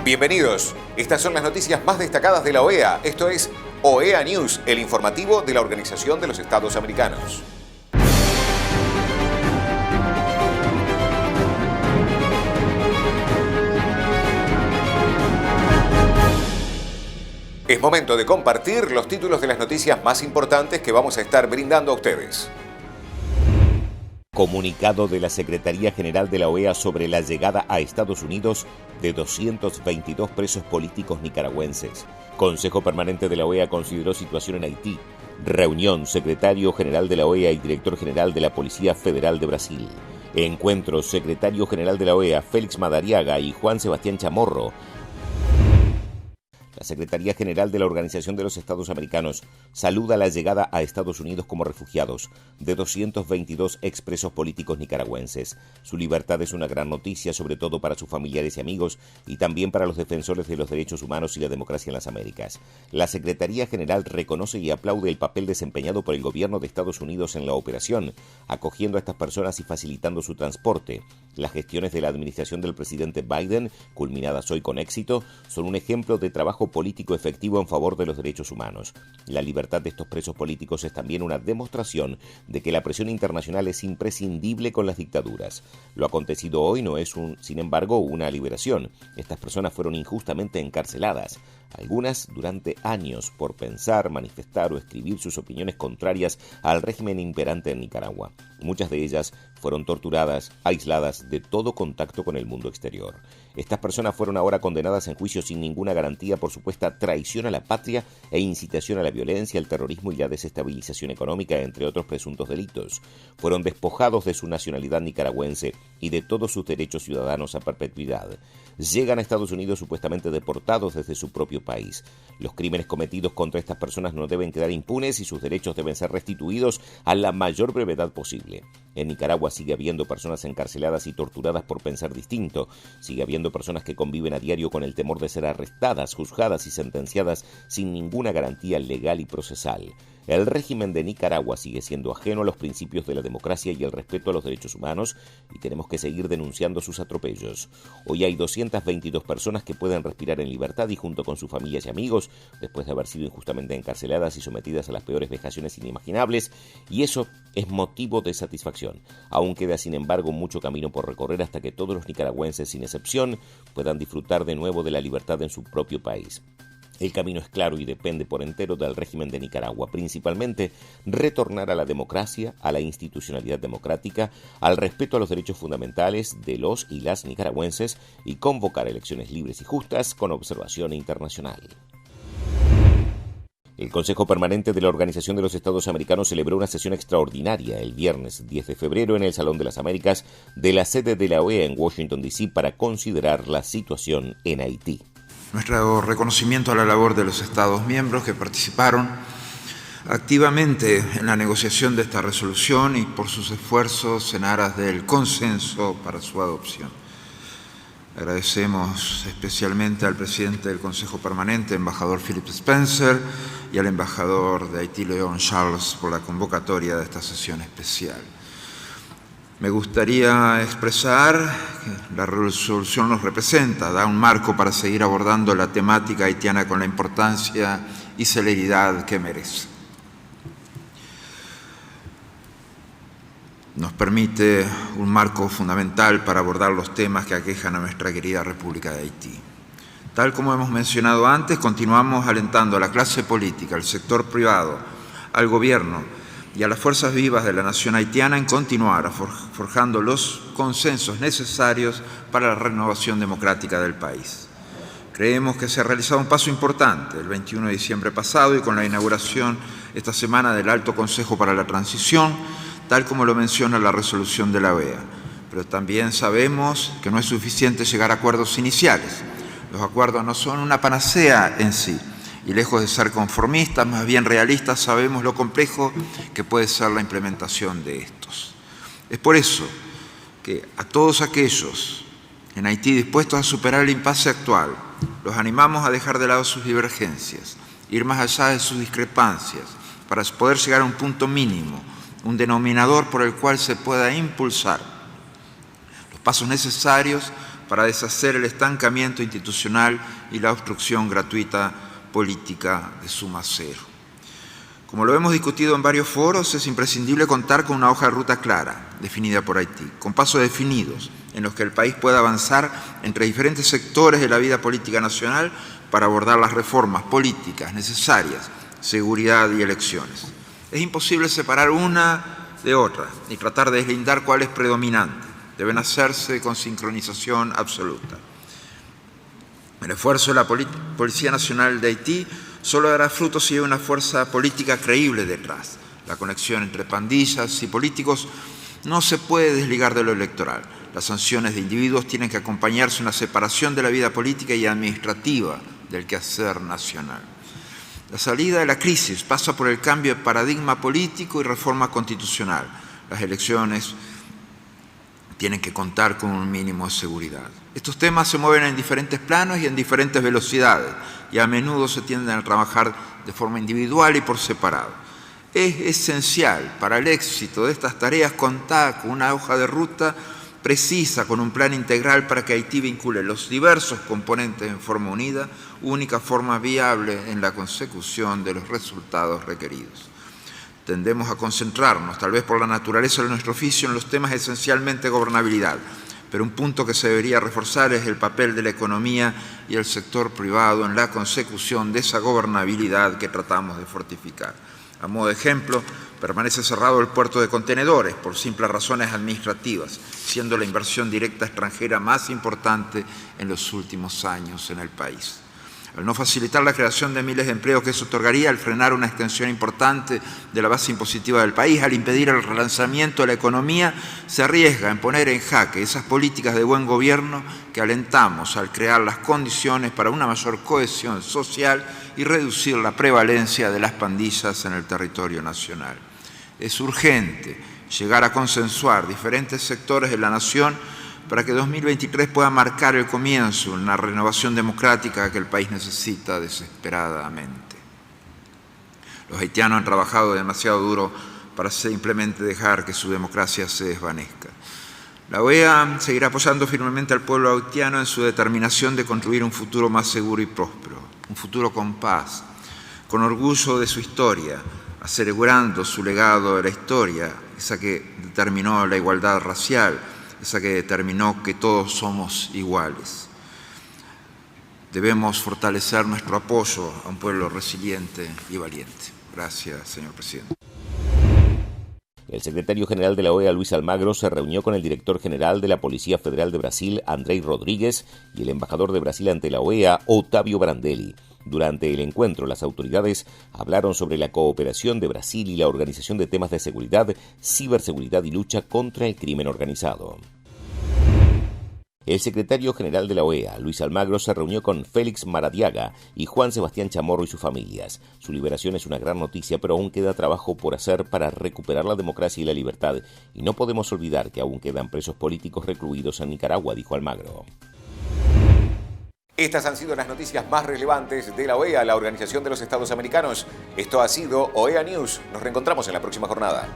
Bienvenidos. Estas son las noticias más destacadas de la OEA. Esto es OEA News, el informativo de la Organización de los Estados Americanos. Es momento de compartir los títulos de las noticias más importantes que vamos a estar brindando a ustedes. Comunicado de la Secretaría General de la OEA sobre la llegada a Estados Unidos de 222 presos políticos nicaragüenses. Consejo Permanente de la OEA consideró situación en Haití. Reunión, Secretario General de la OEA y Director General de la Policía Federal de Brasil. Encuentro, Secretario General de la OEA Félix Madariaga y Juan Sebastián Chamorro. La Secretaría General de la Organización de los Estados Americanos saluda la llegada a Estados Unidos como refugiados de 222 expresos políticos nicaragüenses. Su libertad es una gran noticia, sobre todo para sus familiares y amigos, y también para los defensores de los derechos humanos y la democracia en las Américas. La Secretaría General reconoce y aplaude el papel desempeñado por el gobierno de Estados Unidos en la operación, acogiendo a estas personas y facilitando su transporte. Las gestiones de la administración del presidente Biden, culminadas hoy con éxito, son un ejemplo de trabajo político efectivo en favor de los derechos humanos. La libertad de estos presos políticos es también una demostración de que la presión internacional es imprescindible con las dictaduras. Lo acontecido hoy no es, sin embargo, una liberación. Estas personas fueron injustamente encarceladas, algunas durante años, por pensar, manifestar o escribir sus opiniones contrarias al régimen imperante en Nicaragua. Muchas de ellas fueron torturadas, aisladas de todo contacto con el mundo exterior. Estas personas fueron ahora condenadas en juicio sin ninguna garantía por supuesta traición a la patria e incitación a la violencia, el terrorismo y la desestabilización económica, entre otros presuntos delitos. Fueron despojados de su nacionalidad nicaragüense y de todos sus derechos ciudadanos a perpetuidad. Llegan a Estados Unidos supuestamente deportados desde su propio país. Los crímenes cometidos contra estas personas no deben quedar impunes y sus derechos deben ser restituidos a la mayor brevedad posible. En Nicaragua sigue habiendo personas encarceladas y torturadas por pensar distinto. Sigue habiendo personas que conviven a diario con el temor de ser arrestadas, juzgadas y sentenciadas sin ninguna garantía legal y procesal. El régimen de Nicaragua sigue siendo ajeno a los principios de la democracia y el respeto a los derechos humanos y tenemos que seguir denunciando sus atropellos. Hoy hay 222 personas que pueden respirar en libertad y junto con sus familias y amigos, después de haber sido injustamente encarceladas y sometidas a las peores vejaciones inimaginables, y eso es motivo de satisfacción. Aún queda, sin embargo, mucho camino por recorrer hasta que todos los nicaragüenses, sin excepción, puedan disfrutar de nuevo de la libertad en su propio país. El camino es claro y depende por entero del régimen de Nicaragua, principalmente retornar a la democracia, a la institucionalidad democrática, al respeto a los derechos fundamentales de los y las nicaragüenses y convocar elecciones libres y justas con observación internacional. El Consejo Permanente de la Organización de los Estados Americanos celebró una sesión extraordinaria el viernes 10 de febrero en el Salón de las Américas de la sede de la OEA en Washington, D.C. para considerar la situación en Haití. Nuestro reconocimiento a la labor de los Estados miembros que participaron activamente en la negociación de esta resolución y por sus esfuerzos en aras del consenso para su adopción. Agradecemos especialmente al presidente del Consejo Permanente, embajador Philip Spencer, y al embajador de Haití, Leon Charles, por la convocatoria de esta sesión especial. Me gustaría expresar que la resolución nos representa, da un marco para seguir abordando la temática haitiana con la importancia y celeridad que merece. Nos permite un marco fundamental para abordar los temas que aquejan a nuestra querida República de Haití. Tal como hemos mencionado antes, continuamos alentando a la clase política, al sector privado, al gobierno y a las fuerzas vivas de la nación haitiana en continuar forjando los consensos necesarios para la renovación democrática del país. Creemos que se ha realizado un paso importante el 21 de diciembre pasado y con la inauguración esta semana del Alto Consejo para la Transición, tal como lo menciona la resolución de la OEA. Pero también sabemos que no es suficiente llegar a acuerdos iniciales. Los acuerdos no son una panacea en sí. Y lejos de ser conformistas, más bien realistas, sabemos lo complejo que puede ser la implementación de estos. Es por eso que a todos aquellos en Haití dispuestos a superar el impasse actual, los animamos a dejar de lado sus divergencias, ir más allá de sus discrepancias, para poder llegar a un punto mínimo, un denominador por el cual se pueda impulsar los pasos necesarios para deshacer el estancamiento institucional y la obstrucción gratuita política de suma cero. Como lo hemos discutido en varios foros, es imprescindible contar con una hoja de ruta clara, definida por Haití, con pasos definidos en los que el país pueda avanzar entre diferentes sectores de la vida política nacional para abordar las reformas políticas necesarias, seguridad y elecciones. Es imposible separar una de otra y tratar de deslindar cuál es predominante. Deben hacerse con sincronización absoluta. El esfuerzo de la Policía Nacional de Haití solo dará fruto si hay una fuerza política creíble detrás. La conexión entre pandillas y políticos no se puede desligar de lo electoral. Las sanciones de individuos tienen que acompañarse de una separación de la vida política y administrativa del quehacer nacional. La salida de la crisis pasa por el cambio de paradigma político y reforma constitucional. Las elecciones tienen que contar con un mínimo de seguridad. Estos temas se mueven en diferentes planos y en diferentes velocidades, y a menudo se tienden a trabajar de forma individual y por separado. Es esencial para el éxito de estas tareas contar con una hoja de ruta precisa, con un plan integral para que Haití vincule los diversos componentes en forma unida, única forma viable en la consecución de los resultados requeridos. Tendemos a concentrarnos, tal vez por la naturaleza de nuestro oficio, en los temas esencialmente de gobernabilidad, pero un punto que se debería reforzar es el papel de la economía y el sector privado en la consecución de esa gobernabilidad que tratamos de fortificar. A modo de ejemplo, permanece cerrado el puerto de contenedores por simples razones administrativas, siendo la inversión directa extranjera más importante en los últimos años en el país. Al no facilitar la creación de miles de empleos que eso otorgaría, al frenar una extensión importante de la base impositiva del país, al impedir el relanzamiento de la economía, se arriesga en poner en jaque esas políticas de buen gobierno que alentamos al crear las condiciones para una mayor cohesión social y reducir la prevalencia de las pandillas en el territorio nacional. Es urgente llegar a consensuar diferentes sectores de la nación para que 2023 pueda marcar el comienzo de una renovación democrática que el país necesita desesperadamente. Los haitianos han trabajado demasiado duro para simplemente dejar que su democracia se desvanezca. La OEA seguirá apoyando firmemente al pueblo haitiano en su determinación de construir un futuro más seguro y próspero, un futuro con paz, con orgullo de su historia, asegurando su legado de la historia, esa que determinó la igualdad racial, esa que determinó que todos somos iguales. Debemos fortalecer nuestro apoyo a un pueblo resiliente y valiente. Gracias, señor presidente. El secretario general de la OEA, Luis Almagro, se reunió con el director general de la Policía Federal de Brasil, Andrei Rodríguez, y el embajador de Brasil ante la OEA, Otávio Brandelli. Durante el encuentro, las autoridades hablaron sobre la cooperación de Brasil y la organización de temas de seguridad, ciberseguridad y lucha contra el crimen organizado. El secretario general de la OEA, Luis Almagro, se reunió con Félix Maradiaga y Juan Sebastián Chamorro y sus familias. Su liberación es una gran noticia, pero aún queda trabajo por hacer para recuperar la democracia y la libertad, y no podemos olvidar que aún quedan presos políticos recluidos en Nicaragua, dijo Almagro. Estas han sido las noticias más relevantes de la OEA, la Organización de los Estados Americanos. Esto ha sido OEA News. Nos reencontramos en la próxima jornada.